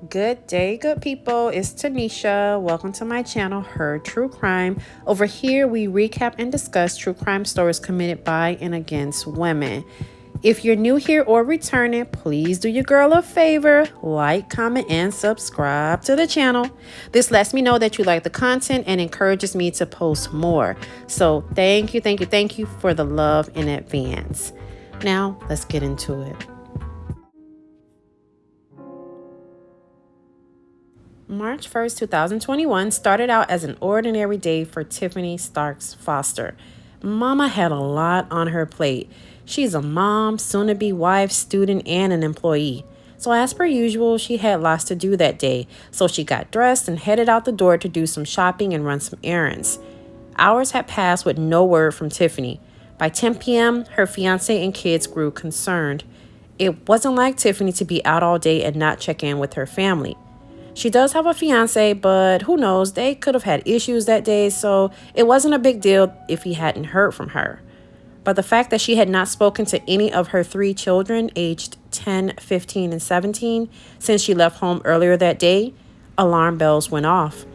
Good day, good people. It's Tanisha. Welcome to my channel, Her True Crime. Over here, we recap and discuss true crime stories committed by and against women. If you're new here or returning, please do your girl a favor, like, comment, and subscribe to the channel. This lets me know that you like the content and encourages me to post more. So thank you for the love in advance. Now, let's get into it. March 1st, 2021 started out as an ordinary day for Tiffany Starks Foster. Mama had a lot on her plate. She's a mom, soon-to-be wife, student, and an employee. So as per usual, she had lots to do that day. So she got dressed and headed out the door to do some shopping and run some errands. Hours had passed with no word from Tiffany. By 10 p.m., her fiance and kids grew concerned. It wasn't like Tiffany to be out all day and not check in with her family. She does have a fiance, but who knows, they could have had issues that day, so it wasn't a big deal if he hadn't heard from her. But the fact that she had not spoken to any of her 3 children, aged 10, 15, and 17, since she left home earlier that day, alarm bells went off.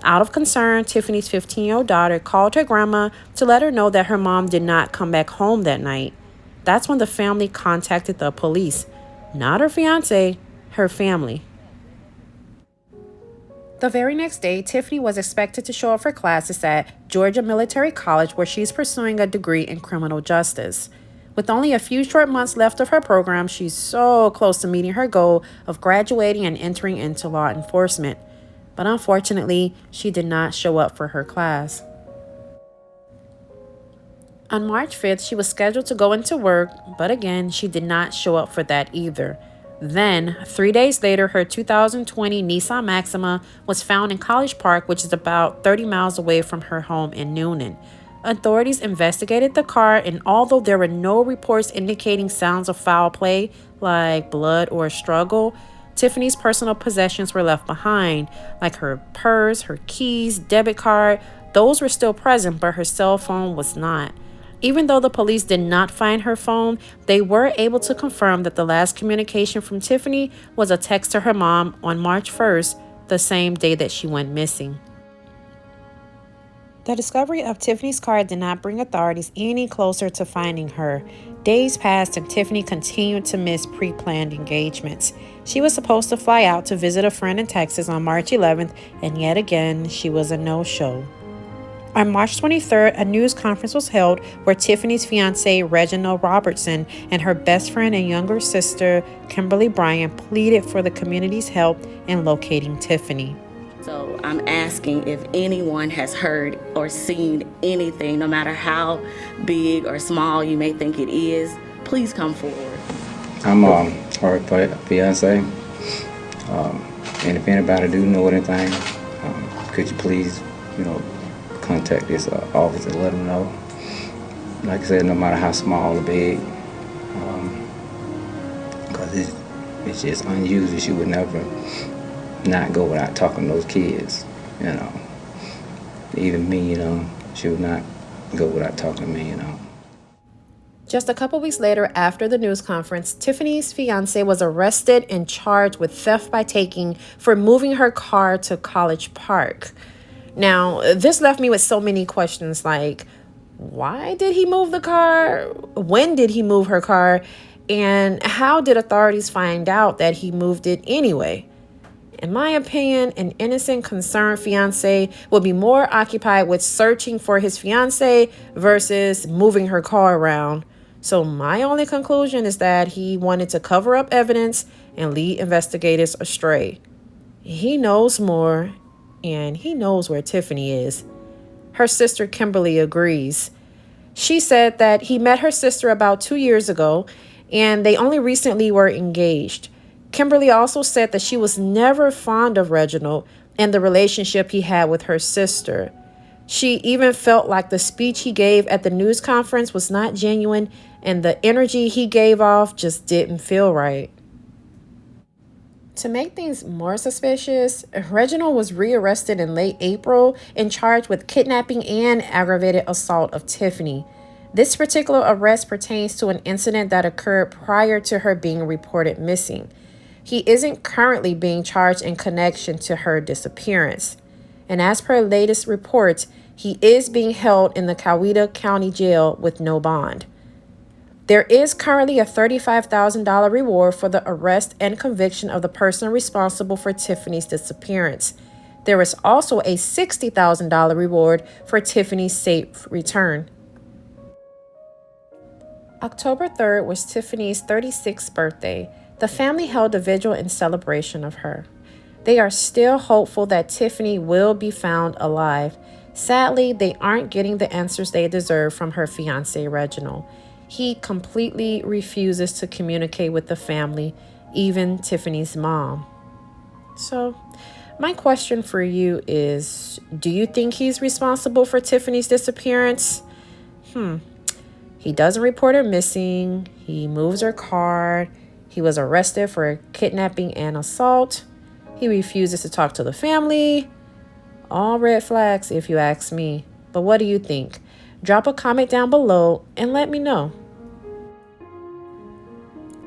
Out of concern, Tiffany's 15-year-old daughter called her grandma to let her know that her mom did not come back home that night. That's when the family contacted the police. Not her fiance, her family. The very next day, Tiffany was expected to show up for classes at Georgia Military College, where she's pursuing a degree in criminal justice. With only a few short months left of her program, she's so close to meeting her goal of graduating and entering into law enforcement. But unfortunately, she did not show up for her class. On March 5th, she was scheduled to go into work, but again, she did not show up for that either. Then, 3 days later, her 2020 Nissan Maxima was found in College Park, which is about 30 miles away from her home in Newnan. Authorities investigated the car, and although there were no reports indicating sounds of foul play, like blood or a struggle, Tiffany's personal possessions were left behind, like her purse, her keys, debit card. Those were still present, but her cell phone was not. Even though the police did not find her phone, they were able to confirm that the last communication from Tiffany was a text to her mom on March 1st, the same day that she went missing. The discovery of Tiffany's car did not bring authorities any closer to finding her. Days passed and Tiffany continued to miss pre-planned engagements. She was supposed to fly out to visit a friend in Texas on March 11th, and yet again, she was a no-show. On March 23rd, a news conference was held where Tiffany's fiance, Reginald Robertson, and her best friend and younger sister, Kimberly Bryan, pleaded for the community's help in locating Tiffany. So I'm asking if anyone has heard or seen anything, no matter how big or small you may think it is, please come forward. I'm her fiance, and if anybody do know anything, could you please, contact this office and let them know. Like I said, no matter how small or big, because it's just unusual. She would never not go without talking to those kids, Even me, she would not go without talking to me, Just a couple weeks later, after the news conference, Tiffany's fiance was arrested and charged with theft by taking for moving her car to College Park. Now, this left me with so many questions like, why did he move the car? When did he move her car? And how did authorities find out that he moved it anyway? In my opinion, an innocent, concerned fiance would be more occupied with searching for his fiance versus moving her car around. So my only conclusion is that he wanted to cover up evidence and lead investigators astray. He knows more, and he knows where Tiffany is. Her sister Kimberly agrees. She said that he met her sister about 2 years ago, and they only recently were engaged. Kimberly also said that she was never fond of Reginald and the relationship he had with her sister. She even felt like the speech he gave at the news conference was not genuine, and the energy he gave off just didn't feel right. To make things more suspicious, Reginald was rearrested in late April and charged with kidnapping and aggravated assault of Tiffany. This particular arrest pertains to an incident that occurred prior to her being reported missing. He isn't currently being charged in connection to her disappearance. And as per latest reports, he is being held in the Coweta County Jail with no bond. There is currently a $35,000 reward for the arrest and conviction of the person responsible for Tiffany's disappearance. There is also a $60,000 reward for Tiffany's safe return. October 3rd was Tiffany's 36th birthday. The family held a vigil in celebration of her. They are still hopeful that Tiffany will be found alive. Sadly, they aren't getting the answers they deserve from her fiancé, Reginald. He completely refuses to communicate with the family, even Tiffany's mom. So, my question for you is, do you think he's responsible for Tiffany's disappearance? He doesn't report her missing. He moves her car. He was arrested for kidnapping and assault. He refuses to talk to the family. All red flags, if you ask me. But what do you think? Drop a comment down below and let me know.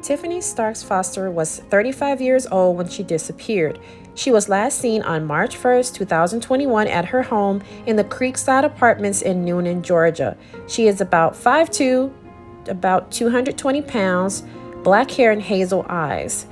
Tiffany Starks Foster was 35 years old when she disappeared. She was last seen on March 1st, 2021 at her home in the Creekside Apartments in Newnan, Georgia. She is about 5'2", about 220 pounds, black hair and hazel eyes.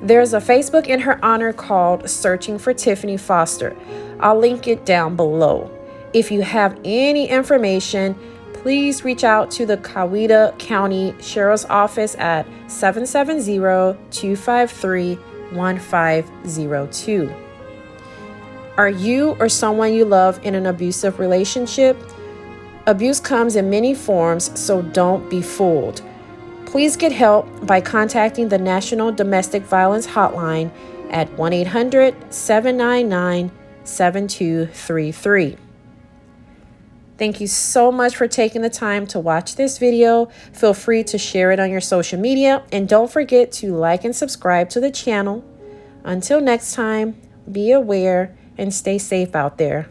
There's a Facebook in her honor called Searching for Tiffany Foster. I'll link it down below. If you have any information, please reach out to the Coweta County Sheriffs Office at 770-253-1502. Are you or someone you love in an abusive relationship? Abuse comes in many forms, so don't be fooled. Please get help by contacting the National Domestic Violence Hotline at 1-800-799-7233. Thank you so much for taking the time to watch this video. Feel free to share it on your social media, and don't forget to like and subscribe to the channel. Until next time, be aware and stay safe out there.